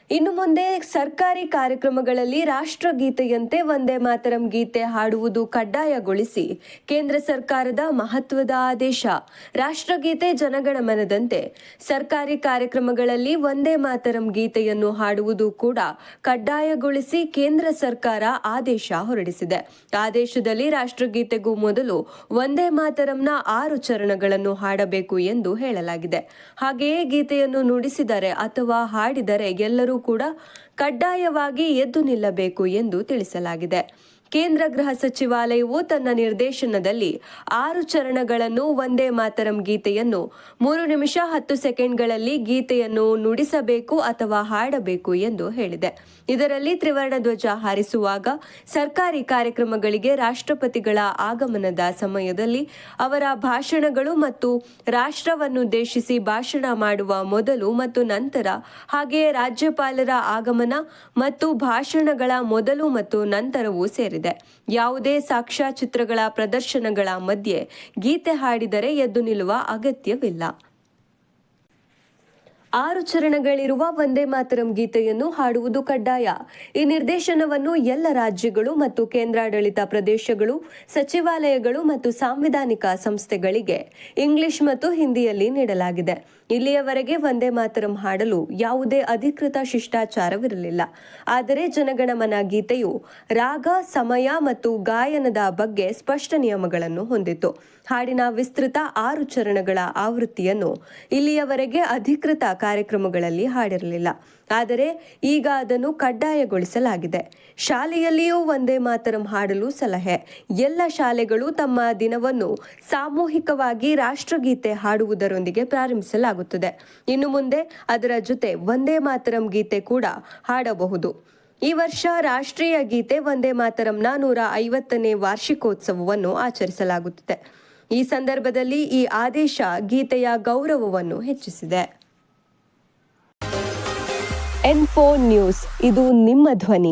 ಇನ್ನು ಮುಂದೆ ಸರ್ಕಾರಿ ಕಾರ್ಯಕ್ರಮಗಳಲ್ಲಿ ರಾಷ್ಟ್ರಗೀತೆಯಂತೆ ವಂದೇ ಮಾತರಂ ಗೀತೆ ಹಾಡುವುದು ಕಡ್ಡಾಯಗೊಳಿಸಿ ಕೇಂದ್ರ ಸರ್ಕಾರದ ಮಹತ್ವದ ಆದೇಶ. ರಾಷ್ಟ್ರಗೀತೆ ಜನಗಣಮನದಂತೆ ಸರ್ಕಾರಿ ಕಾರ್ಯಕ್ರಮಗಳಲ್ಲಿ ವಂದೇ ಮಾತರಂ ಗೀತೆಯನ್ನು ಹಾಡುವುದು ಕೂಡ ಕಡ್ಡಾಯಗೊಳಿಸಿ ಕೇಂದ್ರ ಸರ್ಕಾರ ಆದೇಶ ಹೊರಡಿಸಿದೆ. ಆದೇಶದಲ್ಲಿ ರಾಷ್ಟ್ರಗೀತೆಗೂ ಮೊದಲು ವಂದೇ ಮಾತರಂನ 6 ಚರಣಗಳನ್ನು ಹಾಡಬೇಕು ಎಂದು ಹೇಳಲಾಗಿದೆ. ಹಾಗೆಯೇ ಗೀತೆಯನ್ನು ನುಡಿಸಿದರೆ ಅಥವಾ ಹಾಡಿದರೆ ಎಲ್ಲರೂ ಕೂಡ ಕಡ್ಡಾಯವಾಗಿ ಎದ್ದು ನಿಲ್ಲಬೇಕು ಎಂದು ತಿಳಿಸಲಾಗಿದೆ. ಕೇಂದ್ರ ಗೃಹ ಸಚಿವಾಲಯವು ತನ್ನ ನಿರ್ದೇಶನದಲ್ಲಿ 6 ಚರಣಗಳನ್ನು ವಂದೇ ಮಾತರಂ ಗೀತೆಯನ್ನು 3 ನಿಮಿಷ 10 ಸೆಕೆಂಡ್ಗಳಲ್ಲಿ ಗೀತೆಯನ್ನು ನುಡಿಸಬೇಕು ಅಥವಾ ಹಾಡಬೇಕು ಎಂದು ಹೇಳಿದೆ. ಇದರಲ್ಲಿ ತ್ರಿವರ್ಣ ಧ್ವಜ ಹಾರಿಸುವಾಗ, ಸರ್ಕಾರಿ ಕಾರ್ಯಕ್ರಮಗಳಿಗೆ ರಾಷ್ಟ್ರಪತಿಗಳ ಆಗಮನದ ಸಮಯದಲ್ಲಿ ಅವರ ಭಾಷಣಗಳು ಮತ್ತು ರಾಷ್ಟ್ರವನ್ನುದ್ದೇಶಿಸಿ ಭಾಷಣ ಮಾಡುವ ಮೊದಲು ಮತ್ತು ನಂತರ, ಹಾಗೆಯೇ ರಾಜ್ಯಪಾಲರ ಆಗಮನ ಮತ್ತು ಭಾಷಣಗಳ ಮೊದಲು ಮತ್ತು ನಂತರವೂ ಸೇರಿದೆ. ಯಾವುದೇ ಸಾಕ್ಷ್ಯಚಿತ್ರಗಳ ಪ್ರದರ್ಶನಗಳ ಮಧ್ಯೆ ಗೀತೆ ಹಾಡಿದರೆ ಎದ್ದು ನಿಲ್ಲುವ ಅಗತ್ಯವಿಲ್ಲ. 6 ಚರಣಗಳಿರುವ ವಂದೇ ಮಾತರಂ ಗೀತೆಯನ್ನು ಹಾಡುವುದು ಕಡ್ಡಾಯ. ಈ ನಿರ್ದೇಶನವನ್ನು ಎಲ್ಲ ರಾಜ್ಯಗಳು ಮತ್ತು ಕೇಂದ್ರಾಡಳಿತ ಪ್ರದೇಶಗಳು, ಸಚಿವಾಲಯಗಳು ಮತ್ತು ಸಾಂವಿಧಾನಿಕ ಸಂಸ್ಥೆಗಳಿಗೆ ಇಂಗ್ಲಿಷ್ ಮತ್ತು ಹಿಂದಿಯಲ್ಲಿ ನೀಡಲಾಗಿದೆ. ಇಲ್ಲಿಯವರೆಗೆ ವಂದೇ ಮಾತರಂ ಹಾಡಲು ಯಾವುದೇ ಅಧಿಕೃತ ಶಿಷ್ಟಾಚಾರವಿರಲಿಲ್ಲ. ಆದರೆ ಜನಗಣಮನ ಗೀತೆಯು ರಾಗ, ಸಮಯ ಮತ್ತು ಗಾಯನದ ಬಗ್ಗೆ ಸ್ಪಷ್ಟ ನಿಯಮಗಳನ್ನು ಹೊಂದಿತ್ತು. ಹಾಡಿನ ವಿಸ್ತೃತ 6 ಚರಣಗಳ ಆವೃತ್ತಿಯನ್ನು ಇಲ್ಲಿಯವರೆಗೆ ಅಧಿಕೃತ ಕಾರ್ಯಕ್ರಮಗಳಲ್ಲಿ ಹಾಡಿರಲಿಲ್ಲ. ಆದರೆ ಈಗ ಅದನ್ನು ಕಡ್ಡಾಯಗೊಳಿಸಲಾಗಿದೆ. ಶಾಲೆಯಲ್ಲಿಯೂ ವಂದೇ ಮಾತರಂ ಹಾಡಲು ಸಲಹೆ. ಎಲ್ಲ ಶಾಲೆಗಳು ತಮ್ಮ ದಿನವನ್ನು ಸಾಮೂಹಿಕವಾಗಿ ರಾಷ್ಟ್ರಗೀತೆ ಹಾಡುವುದರೊಂದಿಗೆ ಪ್ರಾರಂಭಿಸಲಾಗುತ್ತದೆ. ಇನ್ನು ಮುಂದೆ ಅದರ ಜೊತೆ ವಂದೇ ಮಾತರಂ ಗೀತೆ ಕೂಡ ಹಾಡಬಹುದು. ಈ ವರ್ಷ ರಾಷ್ಟ್ರೀಯ ಗೀತೆ ವಂದೇ ಮಾತರಂನ 150ನೇ ವಾರ್ಷಿಕೋತ್ಸವವನ್ನು ಆಚರಿಸಲಾಗುತ್ತಿದೆ. ಈ ಸಂದರ್ಭದಲ್ಲಿ ಈ ಆದೇಶ ಗೀತೆಯ ಗೌರವವನ್ನು ಹೆಚ್ಚಿಸಿದೆ. N4 ನ್ಯೂಸ್, ಇದು ನಿಮ್ಮ ಧ್ವನಿ.